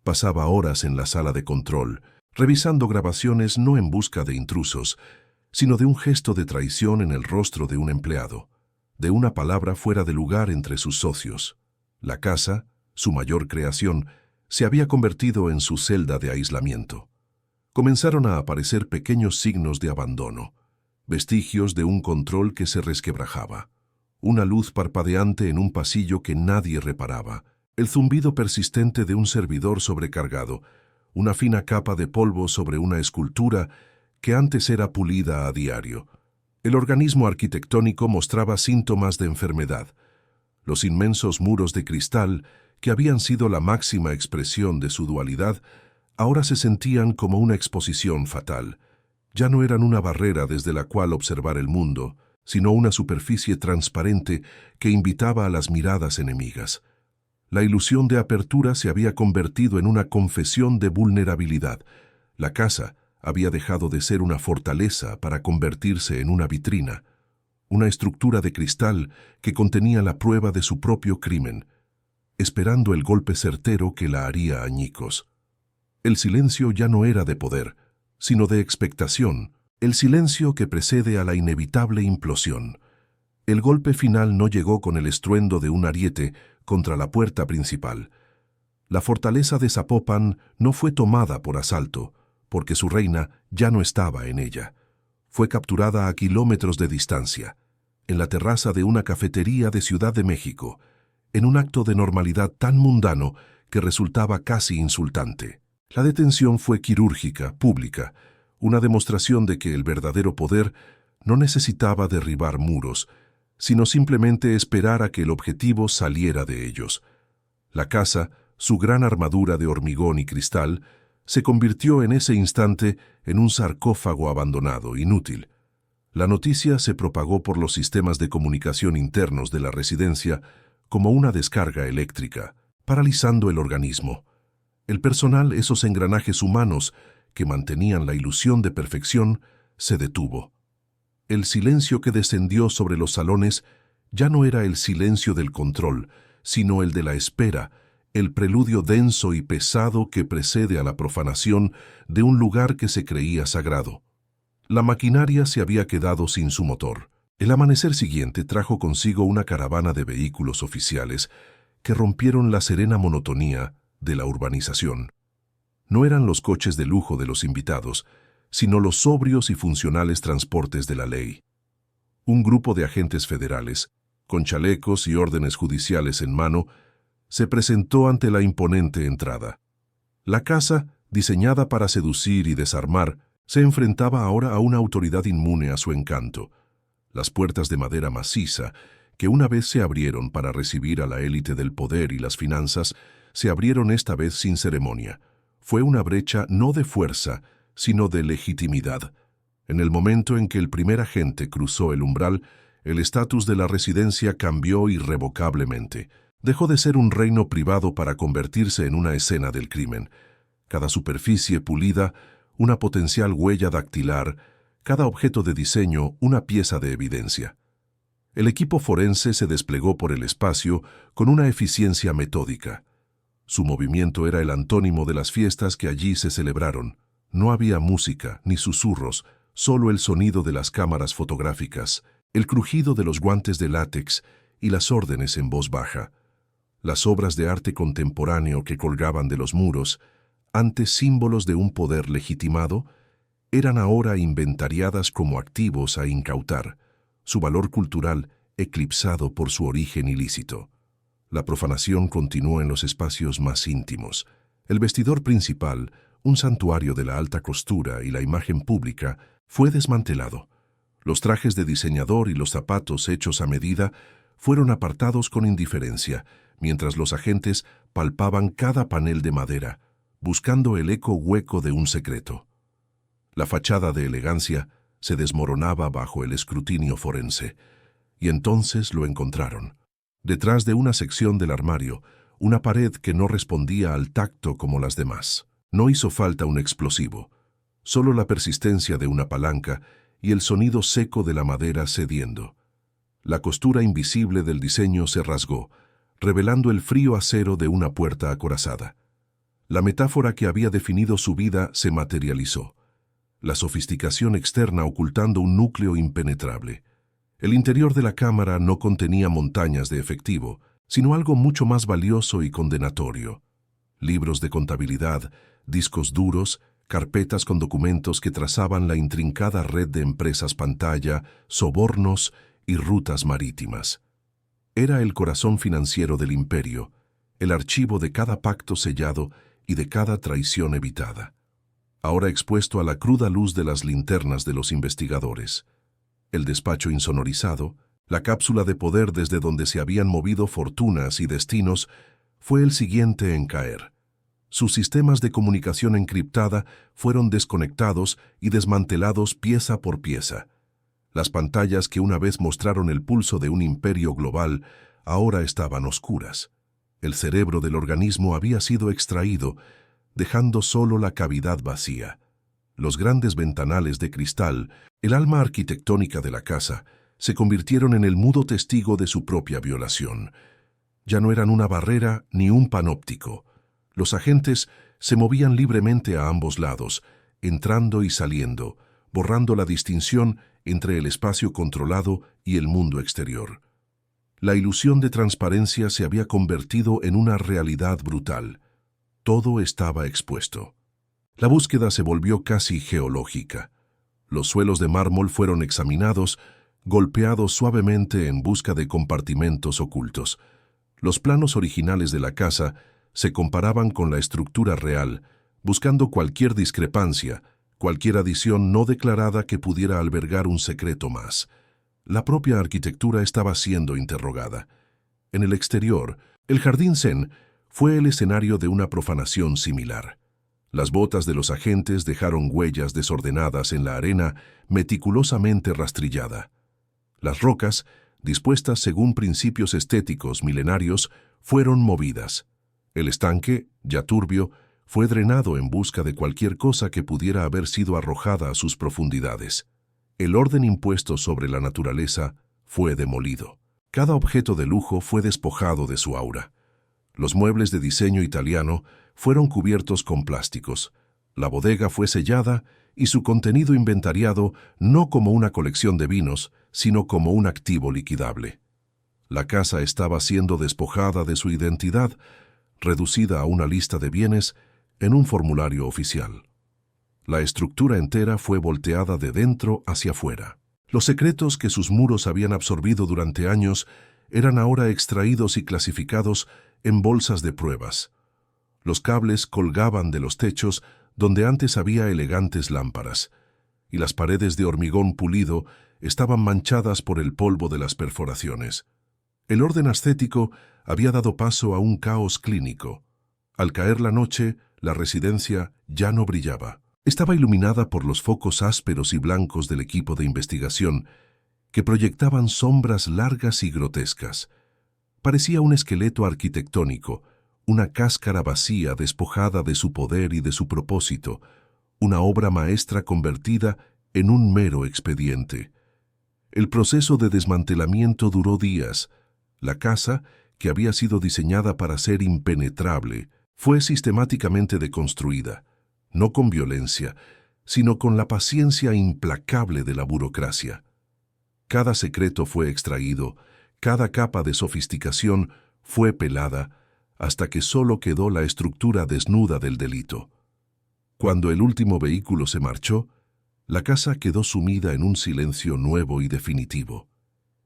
Pasaba horas en la sala de control, revisando grabaciones no en busca de intrusos, sino de un gesto de traición en el rostro de un empleado, de una palabra fuera de lugar entre sus socios. La casa, su mayor creación, se había convertido en su celda de aislamiento. Comenzaron a aparecer pequeños signos de abandono, vestigios de un control que se resquebrajaba, una luz parpadeante en un pasillo que nadie reparaba, el zumbido persistente de un servidor sobrecargado, una fina capa de polvo sobre una escultura que antes era pulida a diario. El organismo arquitectónico mostraba síntomas de enfermedad. Los inmensos muros de cristal, que habían sido la máxima expresión de su dualidad, ahora se sentían como una exposición fatal. Ya no eran una barrera desde la cual observar el mundo, sino una superficie transparente que invitaba a las miradas enemigas. La ilusión de apertura se había convertido en una confesión de vulnerabilidad. La casa había dejado de ser una fortaleza para convertirse en una vitrina, una estructura de cristal que contenía la prueba de su propio crimen, esperando el golpe certero que la haría añicos. El silencio ya no era de poder, sino de expectación, el silencio que precede a la inevitable implosión. El golpe final no llegó con el estruendo de un ariete contra la puerta principal. La fortaleza de Zapopan no fue tomada por asalto, porque su reina ya no estaba en ella. Fue capturada a kilómetros de distancia, en la terraza de una cafetería de Ciudad de México, en un acto de normalidad tan mundano que resultaba casi insultante. La detención fue quirúrgica, pública, una demostración de que el verdadero poder no necesitaba derribar muros, sino simplemente esperar a que el objetivo saliera de ellos. La casa, su gran armadura de hormigón y cristal, se convirtió en ese instante en un sarcófago abandonado, inútil. La noticia se propagó por los sistemas de comunicación internos de la residencia como una descarga eléctrica, paralizando el organismo. El personal, esos engranajes humanos que mantenían la ilusión de perfección, se detuvo. El silencio que descendió sobre los salones ya no era el silencio del control, sino el de la espera, el preludio denso y pesado que precede a la profanación de un lugar que se creía sagrado. La maquinaria se había quedado sin su motor. El amanecer siguiente trajo consigo una caravana de vehículos oficiales que rompieron la serena monotonía de la urbanización. No eran los coches de lujo de los invitados, sino los sobrios y funcionales transportes de la ley. Un grupo de agentes federales, con chalecos y órdenes judiciales en mano, se presentó ante la imponente entrada. La casa, diseñada para seducir y desarmar, se enfrentaba ahora a una autoridad inmune a su encanto. Las puertas de madera maciza, que una vez se abrieron para recibir a la élite del poder y las finanzas, se abrieron esta vez sin ceremonia. Fue una brecha no de fuerza, sino de legitimidad. En el momento en que el primer agente cruzó el umbral, el estatus de la residencia cambió irrevocablemente. Dejó de ser un reino privado para convertirse en una escena del crimen. Cada superficie pulida, una potencial huella dactilar, cada objeto de diseño, una pieza de evidencia. El equipo forense se desplegó por el espacio con una eficiencia metódica. Su movimiento era el antónimo de las fiestas que allí se celebraron. No había música ni susurros, solo el sonido de las cámaras fotográficas, el crujido de los guantes de látex y las órdenes en voz baja. Las obras de arte contemporáneo que colgaban de los muros, antes símbolos de un poder legitimado, eran ahora inventariadas como activos a incautar, su valor cultural eclipsado por su origen ilícito. La profanación continuó en los espacios más íntimos. El vestidor principal, un santuario de la alta costura, y la imagen pública, fue desmantelado. Los trajes de diseñador y los zapatos hechos a medida fueron apartados con indiferencia, mientras los agentes palpaban cada panel de madera, buscando el eco hueco de un secreto. La fachada de elegancia se desmoronaba bajo el escrutinio forense, y entonces lo encontraron. Detrás de una sección del armario, una pared que no respondía al tacto como las demás. No hizo falta un explosivo, solo la persistencia de una palanca y el sonido seco de la madera cediendo. La costura invisible del diseño se rasgó, revelando el frío acero de una puerta acorazada. La metáfora que había definido su vida se materializó. La sofisticación externa ocultando un núcleo impenetrable. El interior de la cámara no contenía montañas de efectivo, sino algo mucho más valioso y condenatorio. Libros de contabilidad, discos duros, carpetas con documentos que trazaban la intrincada red de empresas pantalla, sobornos y rutas marítimas. Era el corazón financiero del imperio, el archivo de cada pacto sellado y de cada traición evitada. Ahora expuesto a la cruda luz de las linternas de los investigadores. El despacho insonorizado, la cápsula de poder desde donde se habían movido fortunas y destinos, fue el siguiente en caer. Sus sistemas de comunicación encriptada fueron desconectados y desmantelados pieza por pieza. Las pantallas que una vez mostraron el pulso de un imperio global ahora estaban oscuras. El cerebro del organismo había sido extraído, dejando solo la cavidad vacía. Los grandes ventanales de cristal, el alma arquitectónica de la casa, se convirtieron en el mudo testigo de su propia violación. Ya no eran una barrera ni un panóptico. Los agentes se movían libremente a ambos lados, entrando y saliendo, borrando la distinción entre el espacio controlado y el mundo exterior. La ilusión de transparencia se había convertido en una realidad brutal. Todo estaba expuesto. La búsqueda se volvió casi geológica. Los suelos de mármol fueron examinados, golpeados suavemente en busca de compartimentos ocultos. Los planos originales de la casa se comparaban con la estructura real, buscando cualquier discrepancia, cualquier adición no declarada que pudiera albergar un secreto más. La propia arquitectura estaba siendo interrogada. En el exterior, el jardín Zen fue el escenario de una profanación similar. Las botas de los agentes dejaron huellas desordenadas en la arena meticulosamente rastrillada. Las rocas, dispuestas según principios estéticos milenarios, fueron movidas. El estanque, ya turbio, fue drenado en busca de cualquier cosa que pudiera haber sido arrojada a sus profundidades. El orden impuesto sobre la naturaleza fue demolido. Cada objeto de lujo fue despojado de su aura. Los muebles de diseño italiano fueron cubiertos con plásticos. La bodega fue sellada y su contenido inventariado no como una colección de vinos, sino como un activo liquidable. La casa estaba siendo despojada de su identidad, reducida a una lista de bienes en un formulario oficial. La estructura entera fue volteada de dentro hacia afuera. Los secretos que sus muros habían absorbido durante años eran ahora extraídos y clasificados en bolsas de pruebas. Los cables colgaban de los techos donde antes había elegantes lámparas, y las paredes de hormigón pulido estaban manchadas por el polvo de las perforaciones. El orden ascético había dado paso a un caos clínico. Al caer la noche, la residencia ya no brillaba. Estaba iluminada por los focos ásperos y blancos del equipo de investigación, que proyectaban sombras largas y grotescas. Parecía un esqueleto arquitectónico, una cáscara vacía despojada de su poder y de su propósito, una obra maestra convertida en un mero expediente. El proceso de desmantelamiento duró días. La casa, que había sido diseñada para ser impenetrable, fue sistemáticamente deconstruida, no con violencia, sino con la paciencia implacable de la burocracia. Cada secreto fue extraído, cada capa de sofisticación fue pelada hasta que solo quedó la estructura desnuda del delito. Cuando el último vehículo se marchó, la casa quedó sumida en un silencio nuevo y definitivo.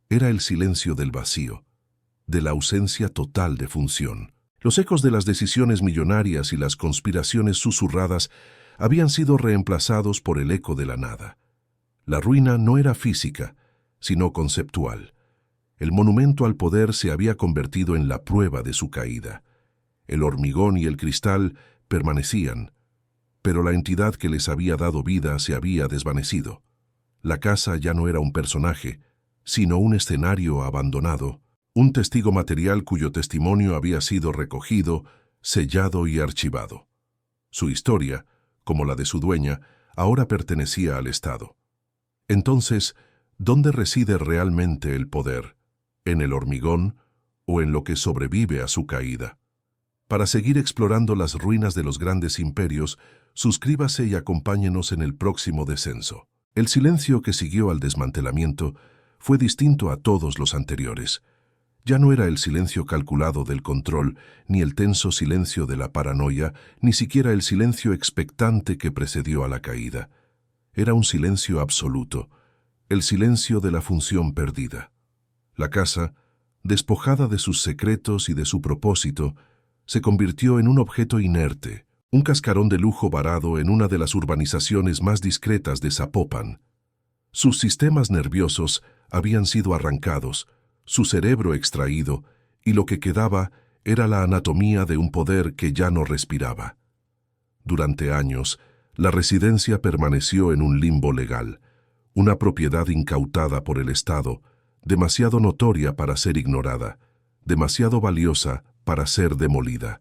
Era el silencio del vacío, de la ausencia total de función. Los ecos de las decisiones millonarias y las conspiraciones susurradas habían sido reemplazados por el eco de la nada. La ruina no era física, sino conceptual. El monumento al poder se había convertido en la prueba de su caída. El hormigón y el cristal permanecían, pero la entidad que les había dado vida se había desvanecido. La casa ya no era un personaje, sino un escenario abandonado, un testigo material cuyo testimonio había sido recogido, sellado y archivado. Su historia, como la de su dueña, ahora pertenecía al Estado. Entonces, ¿dónde reside realmente el poder? ¿En el hormigón o en lo que sobrevive a su caída? Para seguir explorando las ruinas de los grandes imperios, suscríbase y acompáñenos en el próximo descenso. El silencio que siguió al desmantelamiento fue distinto a todos los anteriores. Ya no era el silencio calculado del control, ni el tenso silencio de la paranoia, ni siquiera el silencio expectante que precedió a la caída. Era un silencio absoluto, el silencio de la función perdida. La casa, despojada de sus secretos y de su propósito, se convirtió en un objeto inerte, un cascarón de lujo varado en una de las urbanizaciones más discretas de Zapopan. Sus sistemas nerviosos habían sido arrancados, su cerebro extraído, y lo que quedaba era la anatomía de un poder que ya no respiraba. Durante años, la residencia permaneció en un limbo legal, una propiedad incautada por el Estado, demasiado notoria para ser ignorada, demasiado valiosa para ser demolida.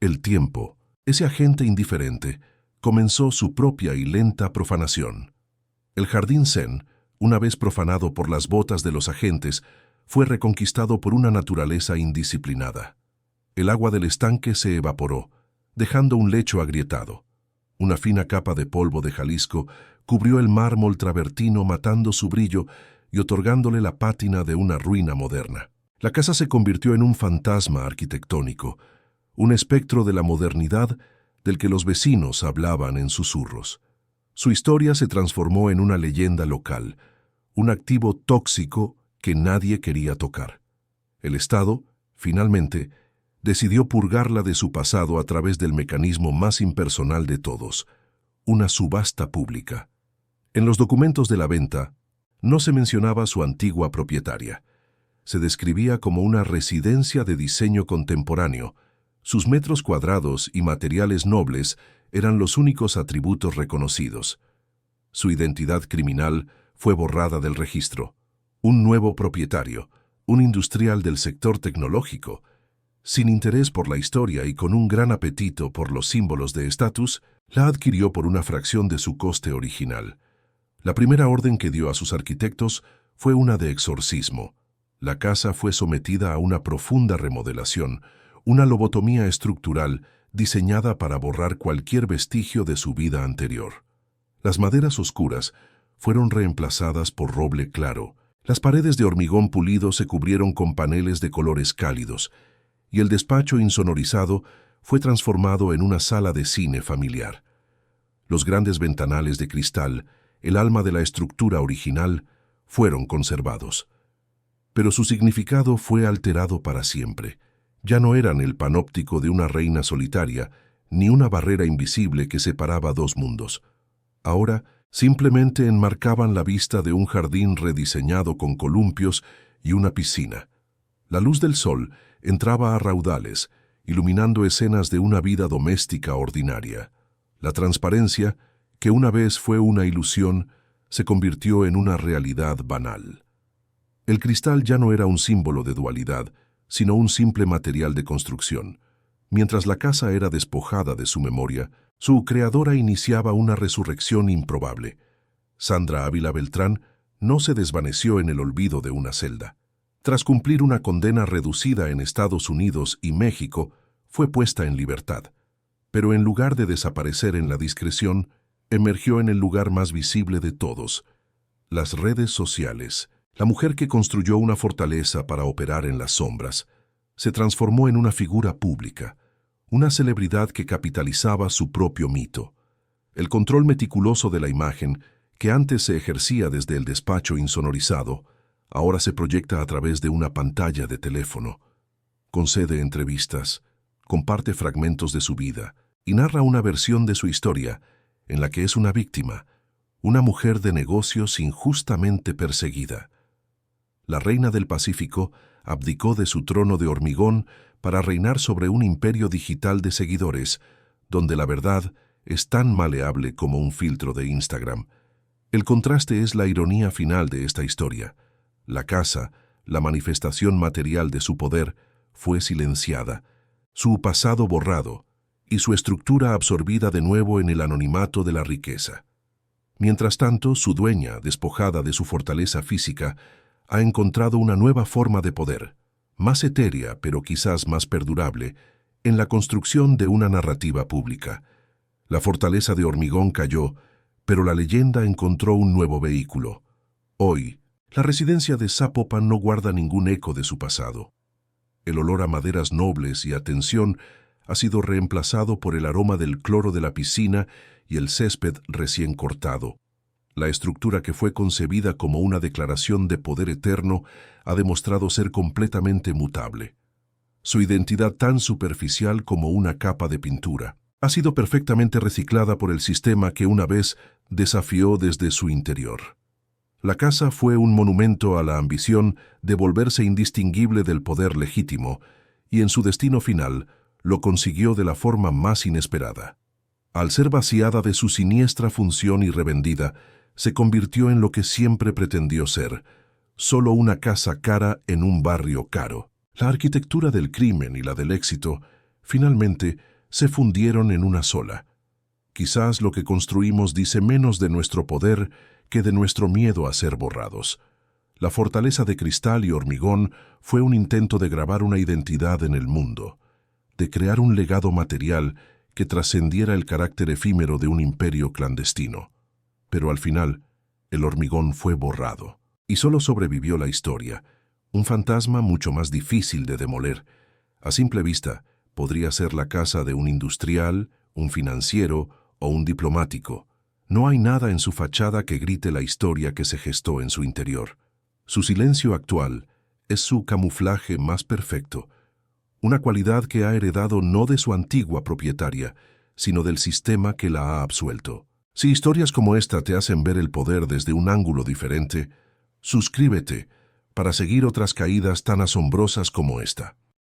El tiempo, ese agente indiferente, comenzó su propia y lenta profanación. El jardín Zen, una vez profanado por las botas de los agentes, fue reconquistado por una naturaleza indisciplinada. El agua del estanque se evaporó, dejando un lecho agrietado. Una fina capa de polvo de Jalisco cubrió el mármol travertino matando su brillo y otorgándole la pátina de una ruina moderna. La casa se convirtió en un fantasma arquitectónico, un espectro de la modernidad del que los vecinos hablaban en susurros. Su historia se transformó en una leyenda local, un activo tóxico que nadie quería tocar. El Estado, finalmente, decidió purgarla de su pasado a través del mecanismo más impersonal de todos, una subasta pública. En los documentos de la venta, no se mencionaba su antigua propietaria. Se describía como una residencia de diseño contemporáneo. Sus metros cuadrados y materiales nobles eran los únicos atributos reconocidos. Su identidad criminal fue borrada del registro. Un nuevo propietario, un industrial del sector tecnológico, sin interés por la historia y con un gran apetito por los símbolos de estatus, la adquirió por una fracción de su coste original. La primera orden que dio a sus arquitectos fue una de exorcismo. La casa fue sometida a una profunda remodelación, una lobotomía estructural diseñada para borrar cualquier vestigio de su vida anterior. Las maderas oscuras fueron reemplazadas por roble claro, las paredes de hormigón pulido se cubrieron con paneles de colores cálidos, y el despacho insonorizado fue transformado en una sala de cine familiar. Los grandes ventanales de cristal, el alma de la estructura original, fueron conservados. Pero su significado fue alterado para siempre. Ya no eran el panóptico de una reina solitaria, ni una barrera invisible que separaba dos mundos. Ahora, simplemente enmarcaban la vista de un jardín rediseñado con columpios y una piscina. La luz del sol entraba a raudales, iluminando escenas de una vida doméstica ordinaria. La transparencia, que una vez fue una ilusión, se convirtió en una realidad banal. El cristal ya no era un símbolo de dualidad, sino un simple material de construcción. Mientras la casa era despojada de su memoria, su creadora iniciaba una resurrección improbable. Sandra Ávila Beltrán no se desvaneció en el olvido de una celda. Tras cumplir una condena reducida en Estados Unidos y México, fue puesta en libertad. Pero en lugar de desaparecer en la discreción, emergió en el lugar más visible de todos, las redes sociales. La mujer que construyó una fortaleza para operar en las sombras, Se transformó en una figura pública, una celebridad que capitalizaba su propio mito. El control meticuloso de la imagen, que antes se ejercía desde el despacho insonorizado, ahora se proyecta a través de una pantalla de teléfono. Concede entrevistas, comparte fragmentos de su vida y narra una versión de su historia en la que es una víctima, una mujer de negocios injustamente perseguida. La reina del Pacífico abdicó de su trono de hormigón para reinar sobre un imperio digital de seguidores, donde la verdad es tan maleable como un filtro de Instagram. El contraste es la ironía final de esta historia. La casa, la manifestación material de su poder, fue silenciada, su pasado borrado y su estructura absorbida de nuevo en el anonimato de la riqueza. Mientras tanto, su dueña, despojada de su fortaleza física, ha encontrado una nueva forma de poder, más etérea pero quizás más perdurable, en la construcción de una narrativa pública. La fortaleza de hormigón cayó, pero la leyenda encontró un nuevo vehículo. Hoy, la residencia de Zapopan no guarda ningún eco de su pasado. El olor a maderas nobles y a tensión ha sido reemplazado por el aroma del cloro de la piscina y el césped recién cortado. La estructura que fue concebida como una declaración de poder eterno ha demostrado ser completamente mutable. Su identidad tan superficial como una capa de pintura ha sido perfectamente reciclada por el sistema que una vez desafió desde su interior. La casa fue un monumento a la ambición de volverse indistinguible del poder legítimo, y en su destino final lo consiguió de la forma más inesperada. Al ser vaciada de su siniestra función y revendida, se convirtió en lo que siempre pretendió ser, solo una casa cara en un barrio caro. La arquitectura del crimen y la del éxito, finalmente, se fundieron en una sola. Quizás lo que construimos dice menos de nuestro poder que de nuestro miedo a ser borrados. La fortaleza de cristal y hormigón fue un intento de grabar una identidad en el mundo, de crear un legado material que trascendiera el carácter efímero de un imperio clandestino. Pero al final, el hormigón fue borrado, y solo sobrevivió la historia, un fantasma mucho más difícil de demoler. A simple vista, podría ser la casa de un industrial, un financiero o un diplomático. No hay nada en su fachada que grite la historia que se gestó en su interior. Su silencio actual es su camuflaje más perfecto, una cualidad que ha heredado no de su antigua propietaria, sino del sistema que la ha absuelto. Si historias como esta te hacen ver el poder desde un ángulo diferente, suscríbete para seguir otras caídas tan asombrosas como esta.